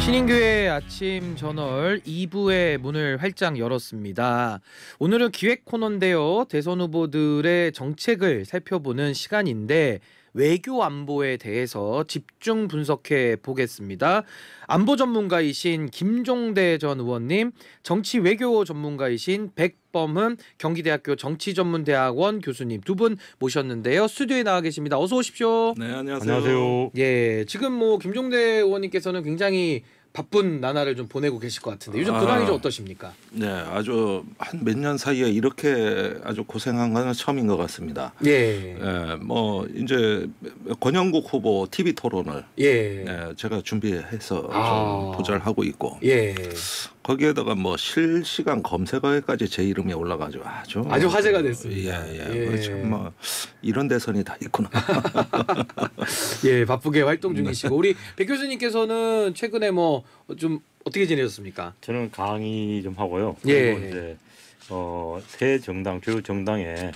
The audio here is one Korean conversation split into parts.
신인교회 아침 저널 2부의 문을 활짝 열었습니다. 오늘은 기획 코너인데요. 대선 후보들의 정책을 살펴보는 시간인데 외교 안보에 대해서 집중 분석해 보겠습니다. 안보 전문가이신 김종대 전 의원님, 정치 외교 전문가이신 백범흠 경기대학교 정치전문대학원 교수님 두 분 모셨는데요. 스튜디오에 나와 계십니다. 어서 오십시오. 네, 안녕하세요. 안녕하세요. 예, 지금 김종대 의원님께서는 굉장히 바쁜 나날을 좀 보내고 계실 것 같은데 요즘 근황이 좀 어떠십니까? 네, 아주 한 몇 년 사이에 이렇게 아주 고생한 건 처음인 것 같습니다. 예. 뭐 이제 권영국 후보 TV 토론을 제가 준비해서 좀 도전하고 있고, 거기에다가 뭐 실시간 검색어에까지 제 이름이 올라가지고 아주 화제가 됐습니다. 참 뭐 이런 대선이 다 있구나. 예, 바쁘게 활동 중이시고 우리 백 교수님께서는 최근에 뭐 좀 어떻게 지내셨습니까? 저는 강의 좀 하고요. 예. 그리고 이제 새 정당 주요 정당의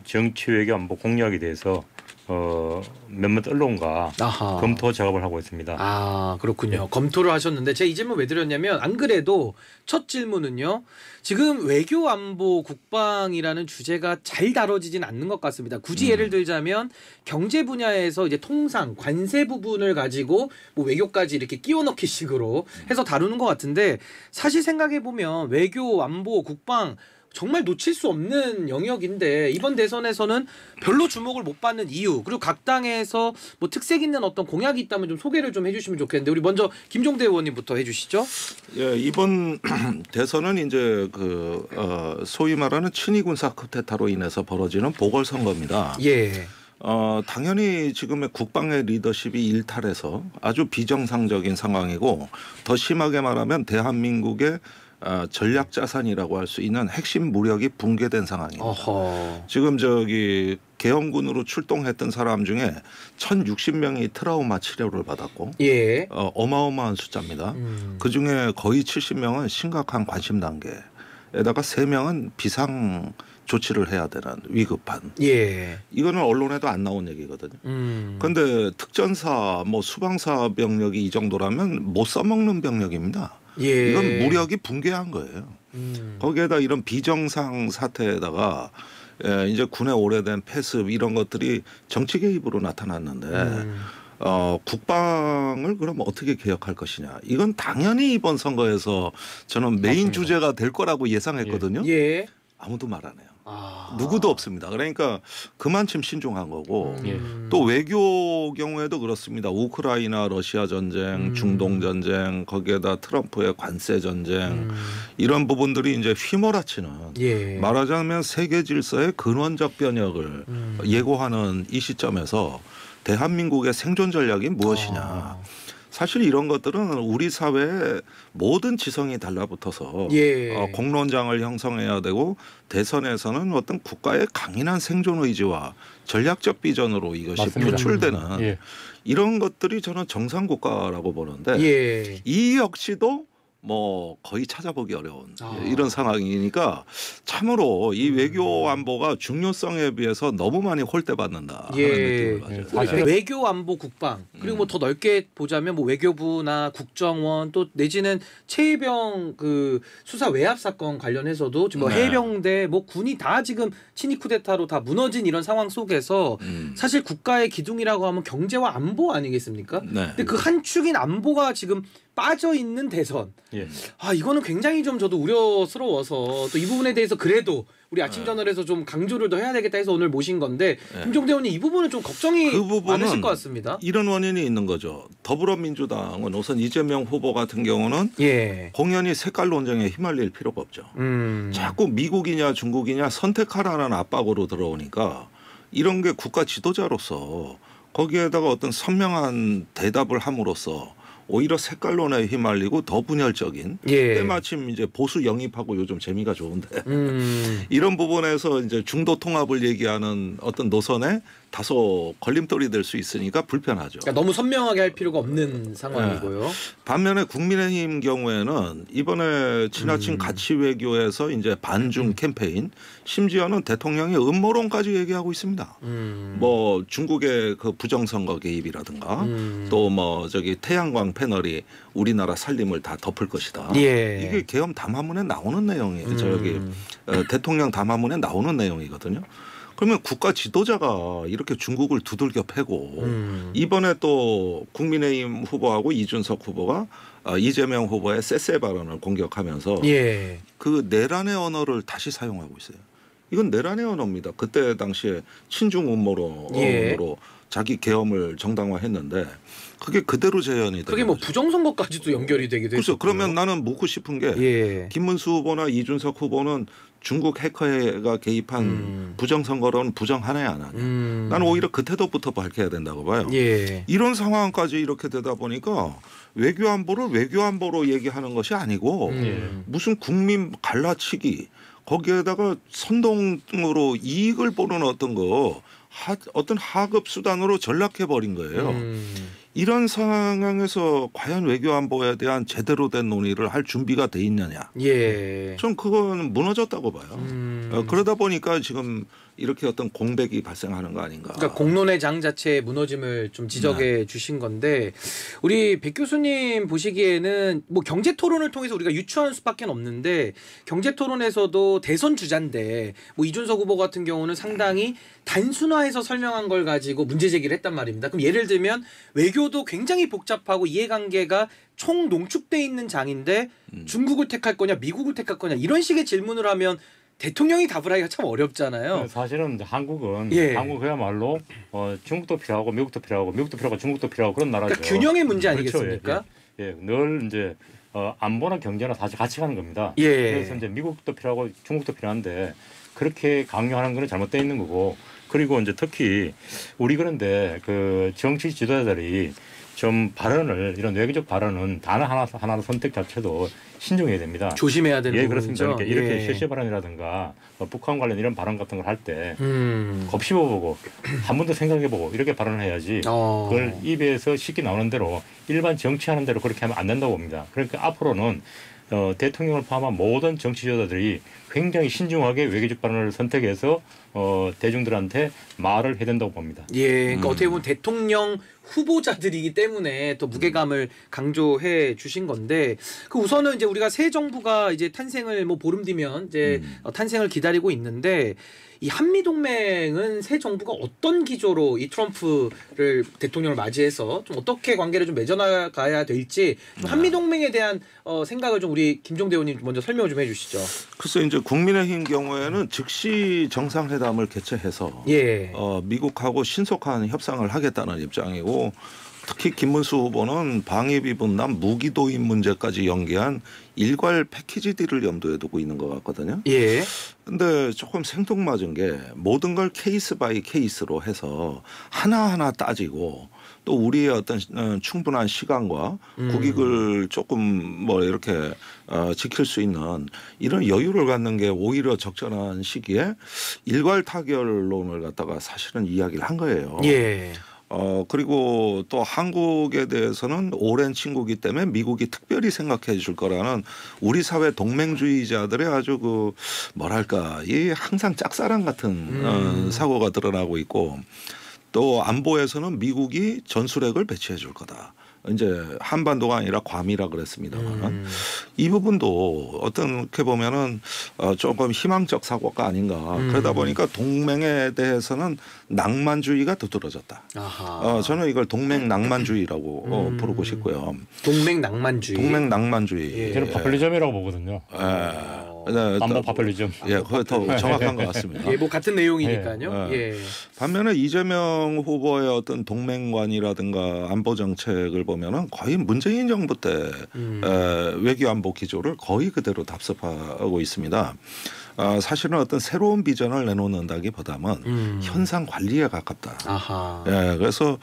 정치 외교 안보 공약에 대해서 몇몇 언론과 검토 작업을 하고 있습니다. 아, 그렇군요. 검토를 하셨는데 제가 이 질문 왜 드렸냐면 안 그래도 첫 질문은요. 지금 외교 안보 국방이라는 주제가 잘 다뤄지진 않는 것 같습니다. 굳이 예를 들자면 경제 분야에서 이제 통상 관세 부분을 가지고 뭐 외교까지 이렇게 끼워 넣기 식으로 해서 다루는 것 같은데 사실 생각해 보면 외교 안보 국방 정말 놓칠 수 없는 영역인데 이번 대선에서는 별로 주목을 못 받는 이유 그리고 각 당에서 뭐 특색 있는 어떤 공약이 있다면 좀 소개를 좀 해주시면 좋겠는데 우리 먼저 김종대 의원님부터 해주시죠. 예, 이번 대선은 이제 소위 말하는 친위 군사 쿠데타로 인해서 벌어지는 보궐선거입니다. 예. 당연히 지금의 국방의 리더십이 일탈해서 아주 비정상적인 상황이고 더 심하게 말하면 대한민국의 전략 자산이라고 할 수 있는 핵심 무력이 붕괴된 상황입니다. 지금 계엄군으로 출동했던 사람 중에 1,060명이 트라우마 치료를 받았고 어마어마한 숫자입니다. 그중에 거의 70명은 심각한 관심 단계에다가 3명은 비상 조치를 해야 되는 위급한. 이거는 언론에도 안 나온 얘기거든요. 그런데 특전사 뭐 수방사 병력이 이 정도라면 못 써먹는 병력입니다. 이건 무력이 붕괴한 거예요. 거기에다 이런 비정상 사태에다가 이제 군의 오래된 패습 이런 것들이 정치 개입으로 나타났는데 국방을 그럼 어떻게 개혁할 것이냐. 이건 당연히 이번 선거에서 저는 메인 주제가 될 거라고 예상했거든요. 아무도 말 안 해요. 누구도 없습니다. 그러니까 그만큼 신중한 거고 또 외교 경우에도 그렇습니다. 우크라이나 러시아 전쟁, 중동 전쟁, 거기에다 트럼프의 관세 전쟁 이런 부분들이 이제 휘몰아치는 말하자면 세계 질서의 근원적 변혁을 예고하는 이 시점에서 대한민국의 생존 전략이 무엇이냐. 사실 이런 것들은 우리 사회의 모든 지성이 달라붙어서 공론장을 형성해야 되고 대선에서는 어떤 국가의 강인한 생존 의지와 전략적 비전으로 이것이 표출되는 이런 것들이 저는 정상 국가라고 보는데 이 역시도 뭐 거의 찾아보기 어려운 이런 상황이니까 참으로 이 외교 안보가 중요성에 비해서 너무 많이 홀대받는다 하는 느낌을 가져요. 사실 외교 안보 국방 그리고 뭐 더 넓게 보자면 뭐 외교부나 국정원 또 내지는 최혜병 수사 외압 사건 관련해서도 지금 뭐 해병대 뭐 군이 다 지금 친위 쿠데타로 다 무너진 이런 상황 속에서 사실 국가의 기둥이라고 하면 경제와 안보 아니겠습니까? 근데 그 한 축인 안보가 지금 빠져 있는 대선. 이거는 굉장히 좀 저도 우려스러워서 또 이 부분에 대해서 그래도 우리 아침 저널에서 좀 강조를 더 해야 되겠다 해서 오늘 모신 건데 김종대 의원님 이 부분은 좀 걱정이 많으실 것 같습니다. 이런 원인이 있는 거죠. 더불어민주당은 우선 이재명 후보 같은 경우는 공연히 색깔 논쟁에 휘말릴 필요가 없죠. 자꾸 미국이냐 중국이냐 선택하라는 압박으로 들어오니까 이런 게 국가 지도자로서 거기에다가 어떤 선명한 대답을 함으로써 오히려 색깔론에 휘말리고 더 분열적인 때마침 이제 보수 영입하고 요즘 재미가 좋은데 이런 부분에서 이제 중도 통합을 얘기하는 어떤 노선에 다소 걸림돌이 될 수 있으니까 불편하죠. 그러니까 너무 선명하게 할 필요가 없는 상황이고요. 네. 반면에 국민의힘 경우에는 이번에 지나친 가치 외교에서 이제 반중 캠페인, 심지어는 대통령이 음모론까지 얘기하고 있습니다. 뭐 중국의 그 부정선거 개입이라든가 또 뭐 저기 태양광 패널이 우리나라 살림을 다 덮을 것이다. 예. 이게 계엄 담화문에 나오는 내용이에요. 저기 대통령 담화문에 나오는 내용이거든요. 그러면 국가 지도자가 이렇게 중국을 두들겨 패고 이번에 또 국민의힘 후보하고 이준석 후보가 이재명 후보의 쎄쎄 발언을 공격하면서 예. 그 내란의 언어를 다시 사용하고 있어요. 이건 내란의 언어입니다. 그때 당시에 친중 음모론으로 예. 자기 계엄을 정당화했는데 그게 그대로 재현이 되는 그게 뭐 부정선거까지도 연결이 되기도 했죠. 그렇죠. 그러면 나는 묻고 싶은 게 예. 김문수 후보나 이준석 후보는 중국 해커가 개입한 부정선거론 부정하냐 안 하냐. 나는 오히려 그 태도부터 밝혀야 된다고 봐요. 예. 이런 상황까지 이렇게 되다 보니까 외교안보를 외교안보로 얘기하는 것이 아니고 무슨 국민 갈라치기 거기에다가 선동으로 이익을 보는 어떤 하급 수단으로 전락해 버린 거예요. 이런 상황에서 과연 외교안보에 대한 제대로 된 논의를 할 준비가 돼 있느냐. 예. 좀 그건 무너졌다고 봐요. 그러다 보니까 지금 이렇게 어떤 공백이 발생하는 거 아닌가. 그러니까 공론의 장 자체의 무너짐을 좀 지적해 주신 건데 우리 백 교수님 보시기에는 뭐 경제 토론을 통해서 우리가 유추하는 수밖에 없는데 경제 토론에서도 대선 주자인데 뭐 이준석 후보 같은 경우는 상당히 단순화해서 설명한 걸 가지고 문제 제기를 했단 말입니다. 그럼 예를 들면 외교도 굉장히 복잡하고 이해관계가 총 농축돼 있는 장인데 중국을 택할 거냐 미국을 택할 거냐 이런 식의 질문을 하면 대통령이 답을 하기가 참 어렵잖아요. 사실은 한국은 예. 한국 그야말로 중국도 필요하고 미국도 필요하고 미국도 필요하고 중국도 필요하고 그런 나라죠. 그러니까 균형의 문제 아니겠습니까? 그렇죠. 예. 늘 이제 안보나 경제나 사실 같이 가는 겁니다. 예. 그래서 이제 미국도 필요하고 중국도 필요한데 그렇게 강요하는 건 잘못되어 있는 거고 그리고 이제 특히 우리 그런데 그 정치 지도자들이 좀 발언을 이런 외교적 발언은 단어 하나 선택 자체도 신중해야 됩니다. 조심해야 되는 예, 그렇습니다. 부분이죠. 이렇게 예. 실시 발언이라든가 북한 관련 이런 발언 같은 걸 할 때 곱씹어보고 한 번 더 생각해보고 이렇게 발언을 해야지 그걸 입에서 쉽게 나오는 대로 일반 정치하는 대로 그렇게 하면 안 된다고 봅니다. 그러니까 앞으로는 대통령을 포함한 모든 정치 지도자들이 굉장히 신중하게 외교적 발언을 선택해서 대중들한테 말을 해야 된다고 봅니다. 예, 그러니까 어떻게 보면 대통령 후보자들이기 때문에 또 무게감을 강조해 주신 건데 그 우선은 이제 우리가 새 정부가 이제 탄생을 뭐 보름 뒤면 이제 탄생을 기다리고 있는데 이 한미 동맹은 새 정부가 어떤 기조로 이 트럼프를 대통령을 맞이해서 좀 어떻게 관계를 좀 맺어나가야 될지 좀 한미 동맹에 대한 생각을 좀 우리 김종대 의원님 먼저 설명을 좀 해주시죠. 글쎄 이제 국민의힘 경우에는 즉시 정상회담을 개최해서 예. 미국하고 신속한 협상을 하겠다는 입장이고 특히 김문수 후보는 방위비 분담 무기 도입 문제까지 연계한 일괄 패키지 딜을 염두에 두고 있는 것 같거든요. 예. 근데 조금 생뚱맞은 게 모든 걸 케이스 바이 케이스로 해서 하나하나 따지고 또 우리의 어떤 충분한 시간과 국익을 조금 뭐 이렇게 지킬 수 있는 이런 여유를 갖는 게 오히려 적절한 시기에 일괄 타결론을 갖다가 사실은 이야기를 한 거예요. 예. 그리고 또 한국에 대해서는 오랜 친구기 때문에 미국이 특별히 생각해 줄 거라는 우리 사회 동맹주의자들의 아주 그 뭐랄까 이 항상 짝사랑 같은 사고가 드러나고 있고 또 안보에서는 미국이 전술핵을 배치해 줄 거다. 이제 한반도가 아니라 괌이라 그랬습니다만 이 부분도 어떻게 보면은 조금 희망적 사고가 아닌가. 그러다 보니까 동맹에 대해서는 낭만주의가 두드러졌다. 저는 이걸 동맹 낭만주의라고 부르고 싶고요. 동맹 낭만주의. 동맹 낭만주의. 예. 저는 파퓰리즘이라고 보거든요. 남북 파퓰리즘. 예, 그거 더 정확한 것 같습니다. 예, 뭐 같은 내용이니까요. 예. 반면에 이재명 후보의 어떤 동맹관이라든가 안보 정책을 보면은 거의 문재인 정부 때 외교 안보 기조를 거의 그대로 답습하고 있습니다. 사실은 어떤 새로운 비전을 내놓는다기보다는 현상 관리에 가깝다. 아하. 예, 그래서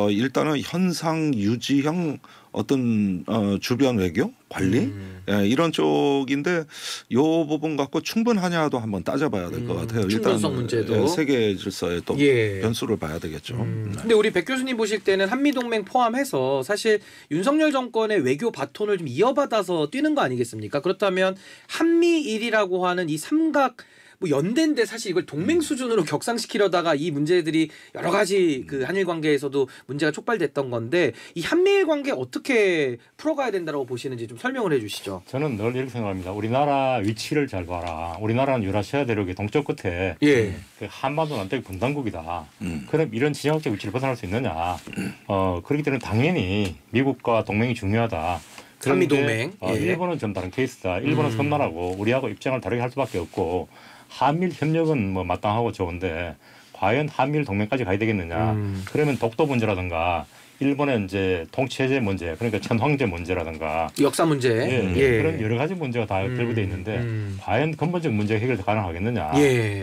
일단은 현상 유지형 어떤 주변 외교 관리 예, 이런 쪽인데 요 부분 갖고 충분하냐도 한번 따져봐야 될 것 같아요. 충분성 문제도 예, 세계 질서의 또 변수를 봐야 되겠죠. 근데 우리 백 교수님 보실 때는 한미 동맹 포함해서 사실 윤석열 정권의 외교 바톤을 좀 이어받아서 뛰는 거 아니겠습니까? 그렇다면 한미일이라고 하는 이 삼각 뭐 연대인데 사실 이걸 동맹 수준으로 격상시키려다가 이 문제들이 여러 가지 그 한일 관계에서도 문제가 촉발됐던 건데 이 한미일 관계 어떻게 풀어가야 된다고 보시는지 좀 설명을 해주시죠. 저는 늘 이렇게 생각합니다. 우리나라 위치를 잘 봐라. 우리나라는 유라시아 대륙의 동쪽 끝에 그 한반도 남쪽의 분단국이다. 그럼 이런 지정학적 위치를 벗어날 수 있느냐? 그렇기 때문에 당연히 미국과 동맹이 중요하다. 한미 동맹. 일본은 좀 다른 케이스다. 일본은 섬나라고 우리하고 입장을 다르게 할 수밖에 없고. 한미일 협력은 뭐 마땅하고 좋은데 과연 한미일 동맹까지 가야 되겠느냐? 그러면 독도 문제라든가 일본의 이제 통치체제 문제, 그러니까 천황제 문제라든가 역사 문제, 그런 여러 가지 문제가 다 결부돼 있는데 과연 근본적 문제가 해결 가능하겠느냐?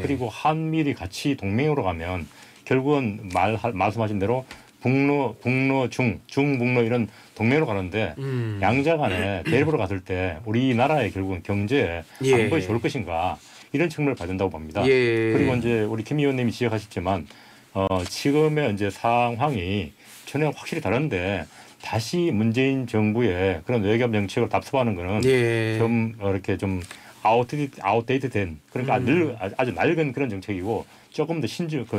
그리고 한미일이 같이 동맹으로 가면 결국은 말씀하신 대로 북러, 중북러 이런 동맹으로 가는데 양자 간에 대립으로 갔을 때 우리나라의 결국은 경제 안보에 좋을 것인가? 이런 측면을 봐야 된다고 봅니다. 그리고 이제 우리 김 의원님이 지적하셨지만 지금의 이제 상황이 전혀 확실히 다른데 다시 문재인 정부의 그런 외교 정책을 답습하는 거는 좀 이렇게 좀 아웃데이트된 그러니까 아주 낡은 그런 정책이고 조금 더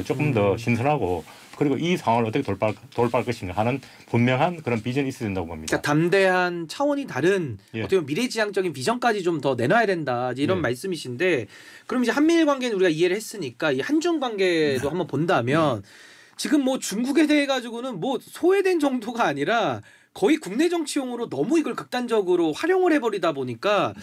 조금 더 신선하고 그리고 이 상황을 어떻게 돌파할 것인가 하는 분명한 그런 비전이 있어야 된다고 봅니다. 그러니까 담대한 차원이 다른 어떻게 보면 미래지향적인 비전까지 좀 더 내놔야 된다 이런 말씀이신데 그럼 이제 한미일 관계는 우리가 이해를 했으니까 이 한중 관계도 한번 본다면 지금 뭐 중국에 대해 가지고는 뭐 소외된 정도가 아니라 거의 국내 정치용으로 너무 이걸 극단적으로 활용을 해버리다 보니까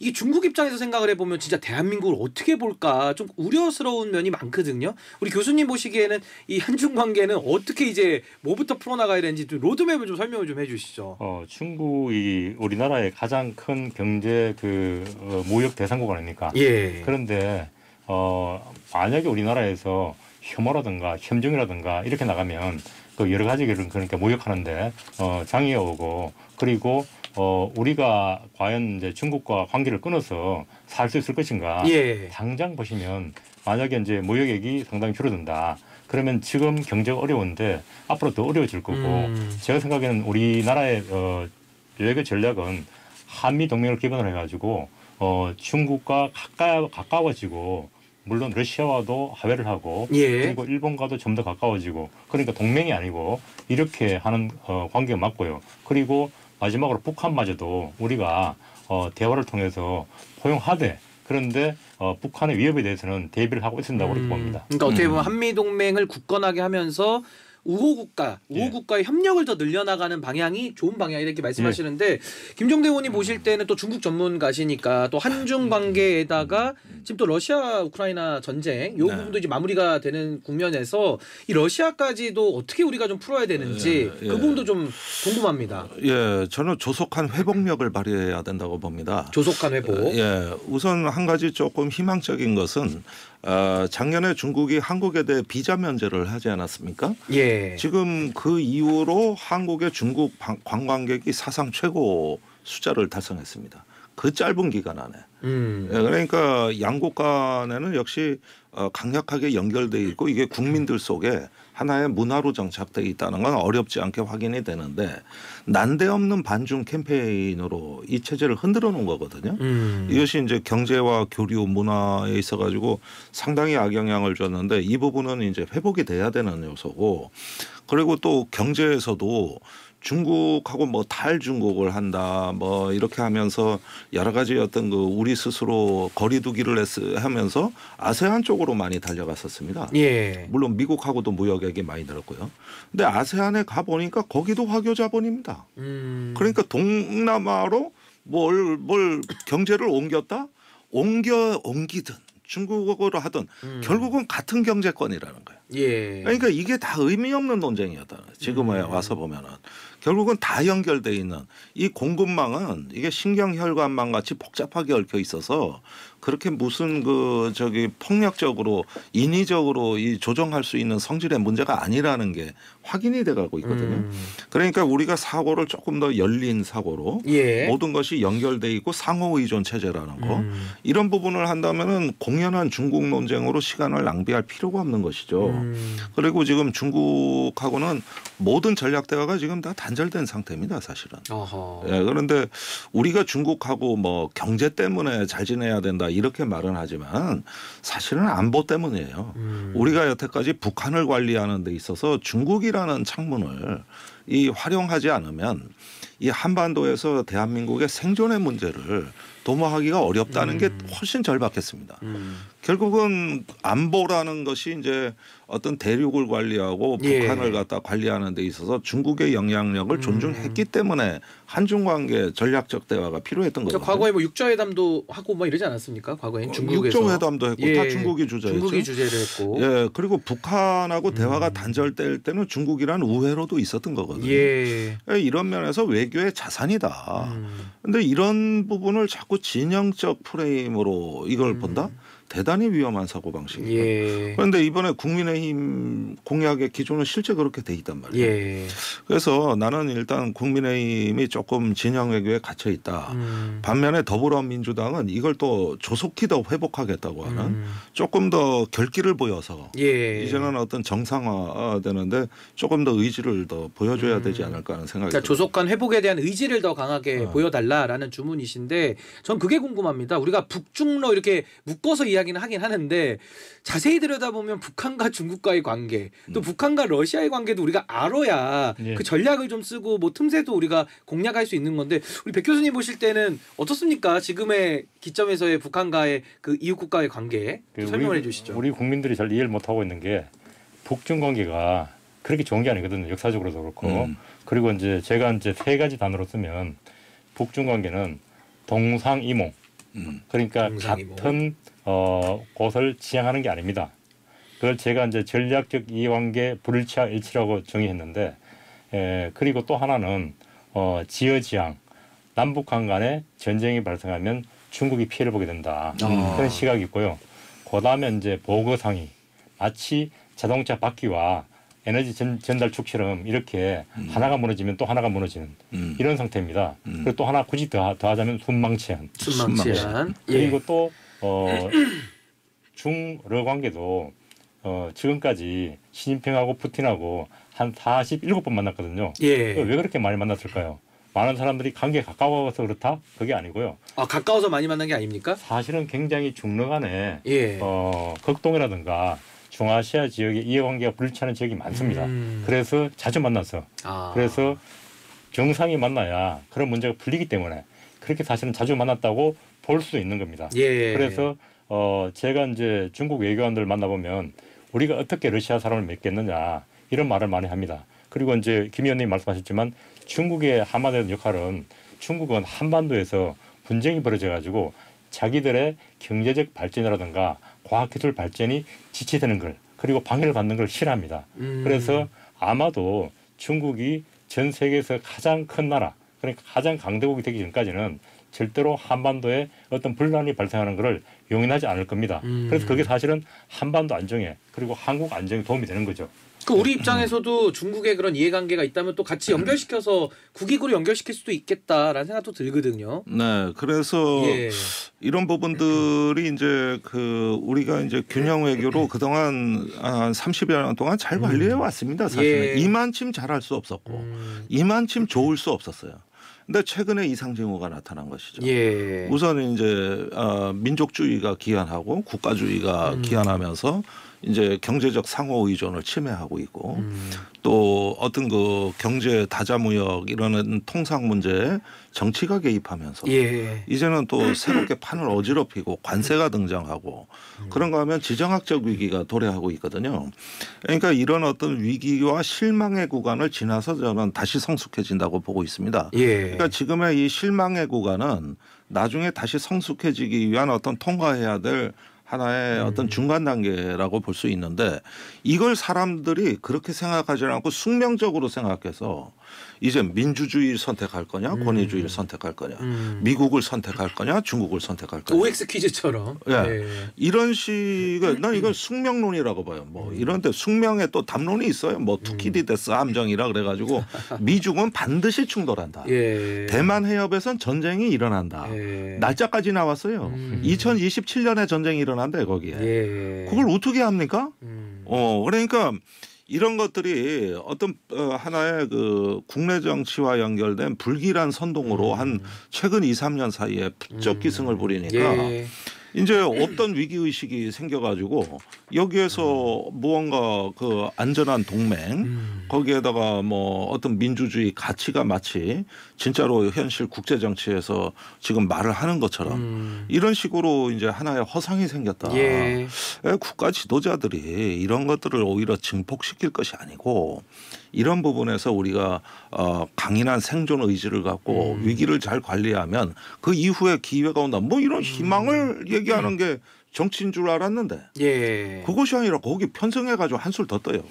이게 중국 입장에서 생각을 해보면 진짜 대한민국을 어떻게 볼까 좀 우려스러운 면이 많거든요. 우리 교수님 보시기에는 이 한중 관계는 어떻게 이제 뭐부터 풀어나가야 되는지 좀 로드맵을 좀 설명을 좀 해주시죠. 중국이 우리나라의 가장 큰 경제 무역 대상국 아닙니까? 그런데 만약에 우리나라에서 혐오라든가 협정이라든가 이렇게 나가면 그 여러 가지 그러니까 무역하는데 장애가 오고 그리고 우리가 과연 이제 중국과 관계를 끊어서 살 수 있을 것인가? 당장 보시면 만약에 이제 무역액이 상당히 줄어든다. 그러면 지금 경제가 어려운데 앞으로 더 어려워질 거고 제가 생각에는 우리나라의 외교 전략은 한미 동맹을 기반으로 해가지고 중국과 가까워지고. 물론 러시아와도 화해를 하고 그리고 일본과도 좀 더 가까워지고 그러니까 동맹이 아니고 이렇게 하는 관계가 맞고요. 그리고 마지막으로 북한마저도 우리가 대화를 통해서 포용하되 그런데 북한의 위협에 대해서는 대비를 하고 있습니다. 그렇게 봅니다. 그러니까 어떻게 보면 한미 동맹을 굳건하게 하면서 우호국가의 협력을 더 늘려나가는 방향이 좋은 방향이다 이렇게 말씀하시는데 김종대 의원님 보실 때는 또 중국 전문가시니까 또 한중 관계에다가 지금 또 러시아 우크라이나 전쟁 요 부분도 이제 마무리가 되는 국면에서 이 러시아까지도 어떻게 우리가 좀 풀어야 되는지 그 부분도 좀 궁금합니다. 저는 조속한 회복력을 발휘해야 된다고 봅니다. 조속한 회복. 우선 한 가지 조금 희망적인 것은 작년에 중국이 한국에 대해 비자 면제를 하지 않았습니까? 지금 그 이후로 한국의 중국 관광객이 사상 최고 숫자를 달성했습니다. 그 짧은 기간 안에. 그러니까 양국 간에는 역시 강력하게 연결돼 있고 이게 국민들 속에 하나의 문화로 정착돼 있다는 건 어렵지 않게 확인이 되는데 난데없는 반중 캠페인으로 이 체제를 흔들어 놓은 거거든요. 이것이 이제 경제와 교류 문화에 있어 가지고 상당히 악영향을 줬는데 이 부분은 이제 회복이 돼야 되는 요소고 그리고 또 경제에서도 중국하고 뭐 탈중국을 한다 뭐 이렇게 하면서 여러 가지 어떤 그 우리 스스로 거리두기를 하면서 아세안 쪽으로 많이 달려갔었습니다. 물론 미국하고도 무역액이 많이 늘었고요. 근데 아세안에 가 보니까 거기도 화교 자본입니다. 그러니까 동남아로 뭘 경제를 옮기든 중국어로 하든 결국은 같은 경제권이라는 거예요. 예. 그러니까 이게 다 의미 없는 논쟁이었다. 지금에 와서 보면은 결국은 다 연결돼 있는 이 공급망은 이게 신경혈관망 같이 복잡하게 얽혀 있어서 그렇게 무슨 폭력적으로 인위적으로 이 조정할 수 있는 성질의 문제가 아니라는 게 확인이 돼가고 있거든요. 그러니까 우리가 사고를 조금 더 열린 사고로 예. 모든 것이 연결돼 있고 상호 의존 체제라는 거 이런 부분을 한다면은 공연한 중국 논쟁으로 시간을 낭비할 필요가 없는 것이죠. 그리고 지금 중국하고는 모든 전략 대화가 지금 다 단절된 상태입니다, 사실은. 예, 그런데 우리가 중국하고 뭐 경제 때문에 잘 지내야 된다 이렇게 말은 하지만 사실은 안보 때문이에요. 우리가 여태까지 북한을 관리하는 데 있어서 중국이라는 창문을 활용하지 않으면 이 한반도에서 대한민국의 생존의 문제를 도모하기가 어렵다는 게 훨씬 절박했습니다. 결국은 안보라는 것이 이제 어떤 대륙을 관리하고 북한을 갖다 관리하는 데 있어서 중국의 영향력을 존중했기 때문에 한중 관계 전략적 대화가 필요했던 거죠. 과거에 뭐 육자회담도 하고 뭐 이러지 않았습니까? 과거엔 중국에서 육자회담도 했고 다 중국이 주재했죠. 중국이 주재를 했고. 예, 그리고 북한하고 대화가 단절될 때는 중국이란 우회로도 있었던 거거든요. 예. 이런 면에서 외교의 자산이다. 그런데 이런 부분을 자꾸 진영적 프레임으로 이걸 본다? 대단히 위험한 사고방식이에요. 예. 그런데 이번에 국민의힘 공약의 기조는 실제 그렇게 돼 있단 말이에요. 예. 그래서 나는 일단 국민의힘이 조금 진영 외교에 갇혀 있다. 반면에 더불어민주당은 이걸 또 조속히 더 회복하겠다고 하는 조금 더 결기를 보여서 이제는 어떤 정상화되는데 조금 더 의지를 더 보여줘야 되지 않을까 하는 생각이 그러니까 조속한 회복에 대한 의지를 더 강하게 보여달라라는 주문이신데 전 그게 궁금합니다. 우리가 북중러 이렇게 묶어서 이야기는 하긴 하는데 자세히 들여다보면 북한과 중국과의 관계 또 북한과 러시아의 관계도 우리가 알아야 그 전략을 좀 쓰고 뭐 틈새도 우리가 공략할 수 있는 건데 우리 백 교수님 보실 때는 어떻습니까? 지금의 기점에서의 북한과의 그 이웃국가의 관계 설명을 해주시죠. 우리 국민들이 잘 이해를 못하고 있는 게 북중 관계가 그렇게 좋은 게 아니거든요. 역사적으로도 그렇고 그리고 이제 제가 이제 세 가지 단어로 쓰면 북중 관계는 동상이몽 그러니까 동상이몽. 같은 곳을 지향하는 게 아닙니다. 그걸 제가 이제 전략적 이해관계 불일치와 일치라고 정의했는데, 그리고 또 하나는 지어지향, 남북한 간에 전쟁이 발생하면 중국이 피해를 보게 된다. 그런 시각이 있고요. 그다음에 이제 보거상의, 마치 자동차 바퀴와 에너지 전달 축처럼 이렇게 하나가 무너지면 또 하나가 무너지는 이런 상태입니다. 그리고 또 하나 굳이 더하자면 순망치한. 그리고 또 중러 관계도 지금까지 시진핑하고 푸틴하고 한 47번 만났거든요. 왜 그렇게 많이 만났을까요? 많은 사람들이 관계가 가까워서 그렇다? 그게 아니고요. 가까워서 많이 만난 게 아닙니까? 사실은 굉장히 중러 간에 극동이라든가 중아시아 지역에 이해관계가 불일치하는 지역이 많습니다. 그래서 자주 만나서 그래서 정상이 만나야 그런 문제가 풀리기 때문에 그렇게 사실은 자주 만났다고 볼 수도 있는 겁니다. 그래서 제가 이제 중국 외교관들 만나보면 우리가 어떻게 러시아 사람을 맺겠느냐 이런 말을 많이 합니다. 그리고 이제 김 의원님 말씀하셨지만 중국의 한마디로 역할은 중국은 한반도에서 분쟁이 벌어져가지고 자기들의 경제적 발전이라든가 과학기술 발전이 지체되는 걸 그리고 방해를 받는 걸 싫어합니다. 그래서 아마도 중국이 전 세계에서 가장 큰 나라 그러니까 가장 강대국이 되기 전까지는 절대로 한반도에 어떤 분란이 발생하는 것을 용인하지 않을 겁니다. 그래서 그게 사실은 한반도 안정에 그리고 한국 안정에 도움이 되는 거죠. 그 우리 입장에서도 중국의 그런 이해관계가 있다면 또 같이 연결시켜서 국익으로 연결시킬 수도 있겠다라는 생각도 들거든요. 네, 그래서 이런 부분들이 이제 우리가 이제 균형 외교로 그동안 한 30여 년 동안 잘 관리해 왔습니다. 사실은 이만침 잘할 수 없었고 이만침 좋을 수 없었어요. 근데 최근에 이상 징후가 나타난 것이죠. 우선 이제 민족주의가 기한하고 국가주의가 기한하면서 이제 경제적 상호 의존을 침해하고 있고 또 어떤 그 경제 다자무역 이런 통상 문제에 정치가 개입하면서 이제는 또 새롭게 판을 어지럽히고 관세가 등장하고 그런가 하면 지정학적 위기가 도래하고 있거든요. 그러니까 이런 어떤 위기와 실망의 구간을 지나서 저는 다시 성숙해진다고 보고 있습니다. 그러니까 지금의 이 실망의 구간은 나중에 다시 성숙해지기 위한 어떤 통과해야 될 하나의 어떤 중간 단계라고 볼 수 있는데 이걸 사람들이 그렇게 생각하지 않고 숙명적으로 생각해서 이제 민주주의를 선택할 거냐 권위주의를 선택할 거냐 미국을 선택할 거냐 중국을 선택할 거냐 OX 퀴즈처럼 네. 이런 식의 난 이건 숙명론이라고 봐요. 뭐 이런데 숙명에 또 담론이 있어요. 뭐 투키디데스 함정이라 그래가지고 미중은 반드시 충돌한다. 대만 해협에선 전쟁이 일어난다. 날짜까지 나왔어요. 2027년에 전쟁이 일어난대 거기에. 그걸 어떻게 합니까? 그러니까 이런 것들이 어떤 하나의 그 국내 정치와 연결된 불길한 선동으로 한 최근 2, 3년 사이에 부쩍 기승을 부리니까 이제 어떤 위기의식이 생겨가지고 여기에서 무언가 그 안전한 동맹 거기에다가 뭐 어떤 민주주의 가치가 마치 진짜로 현실 국제정치에서 지금 말을 하는 것처럼 이런 식으로 이제 하나의 허상이 생겼다. 국가 지도자들이 이런 것들을 오히려 증폭시킬 것이 아니고 이런 부분에서 우리가 강인한 생존 의지를 갖고 위기를 잘 관리하면 그 이후에 기회가 온다. 뭐 이런 희망을 얘기하는 게 정치인 줄 알았는데 그것이 아니라 거기 편성해가지고 한술 더 떠요.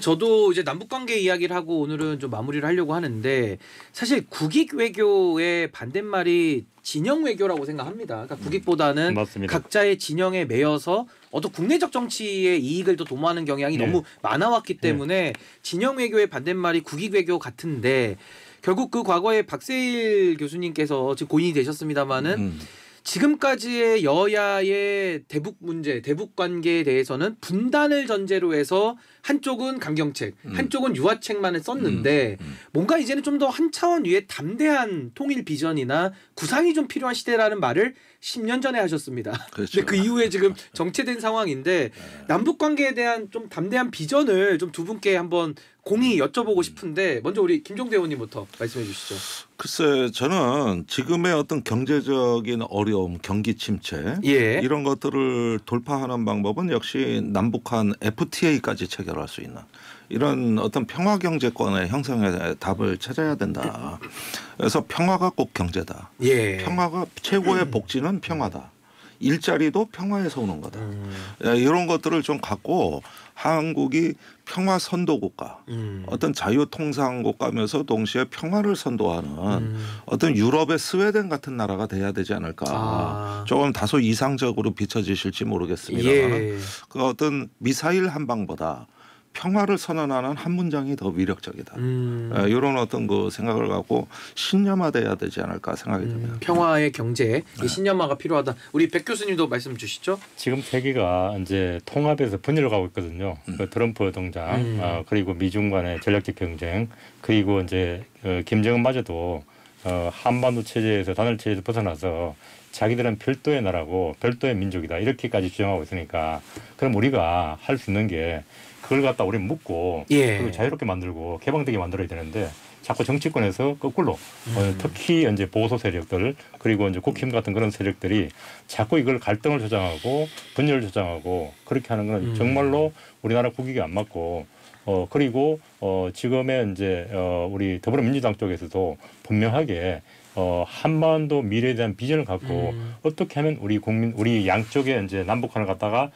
저도 이제 남북 관계 이야기를 하고 오늘은 좀 마무리를 하려고 하는데 사실 국익 외교의 반대말이 진영 외교라고 생각합니다. 그러니까 국익보다는 맞습니다. 각자의 진영에 매여서 어떤 국내적 정치의 이익을 더 도모하는 경향이 너무 많아왔기 때문에 진영 외교의 반대말이 국익 외교 같은데 결국 그 과거에 박세일 교수님께서 지금 고인이 되셨습니다마는 지금까지의 여야의 대북 문제, 대북 관계에 대해서는 분단을 전제로 해서 한쪽은 강경책, 한쪽은 유화책만을 썼는데 뭔가 이제는 좀 더 한 차원 위에 담대한 통일 비전이나 구상이 좀 필요한 시대라는 말을 10년 전에 하셨습니다. 그렇죠. 근데 그 이후에 지금 정체된 상황인데 남북 관계에 대한 좀 담대한 비전을 좀 두 분께 한번 공히 여쭤보고 싶은데 먼저 우리 김종대 의원님부터 말씀해 주시죠. 글쎄 저는 지금의 어떤 경제적인 어려움, 경기 침체 이런 것들을 돌파하는 방법은 역시 남북한 FTA까지 체결할 수 있는 이런 어떤 평화 경제권의 형성의 답을 찾아야 된다. 그래서 평화가 꼭 경제다. 평화가 최고의 복지는 평화다. 일자리도 평화에서 오는 거다. 이런 것들을 좀 갖고 한국이 평화 선도 국가, 어떤 자유통상 국가면서 동시에 평화를 선도하는 어떤 유럽의 스웨덴 같은 나라가 돼야 되지 않을까. 조금 다소 이상적으로 비춰지실지 모르겠습니다만 그 어떤 미사일 한 방보다 평화를 선언하는 한 문장이 더 위력적이다. 이런 어떤 그 생각을 갖고 신념화돼야 되지 않을까 생각이 듭니다. 평화의 경제, 신념화가 필요하다. 우리 백 교수님도 말씀 주시죠. 지금 세계가 이제 통합에서 분열을 가고 있거든요. 그 트럼프 동장, 그리고 미중 간의 전략적 경쟁, 그리고 이제 김정은마저도 한반도 체제에서 단일 체제에서 벗어나서 자기들은 별도의 나라고 별도의 민족이다 이렇게까지 주장하고 있으니까 그럼 우리가 할 수 있는 게 그걸 갖다 우리 묻고 그리고 자유롭게 만들고 개방되게 만들어야 되는데 자꾸 정치권에서 거꾸로 특히 이제 보수 세력들 그리고 이제 국힘 같은 그런 세력들이 자꾸 이걸 갈등을 조장하고 분열을 조장하고 그렇게 하는 건 정말로 우리나라 국익에 안 맞고 그리고 지금의 이제 우리 더불어민주당 쪽에서도 분명하게 한반도 미래에 대한 비전을 갖고 어떻게 하면 우리 국민 우리 양쪽에 이제 남북한을 갖다가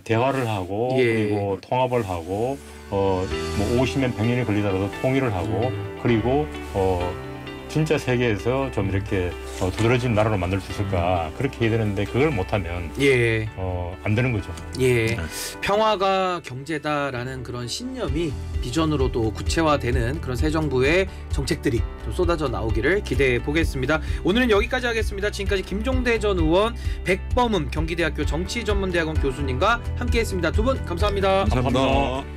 대화를 하고 그리고 통합을 하고 뭐 50년 100년이 걸리더라도 통일을 하고 그리고 진짜 세계에서 좀 이렇게 두드러진 나라로 만들 수 있을까 그렇게 해야 되는데 그걸 못하면 안 되는 거죠. 평화가 경제다라는 그런 신념이 비전으로도 구체화되는 그런 새 정부의 정책들이 좀 쏟아져 나오기를 기대해 보겠습니다. 오늘은 여기까지 하겠습니다. 지금까지 김종대 전 의원, 백범음 경기대학교 정치전문대학원 교수님과 함께했습니다. 두 분 감사합니다. 감사합니다.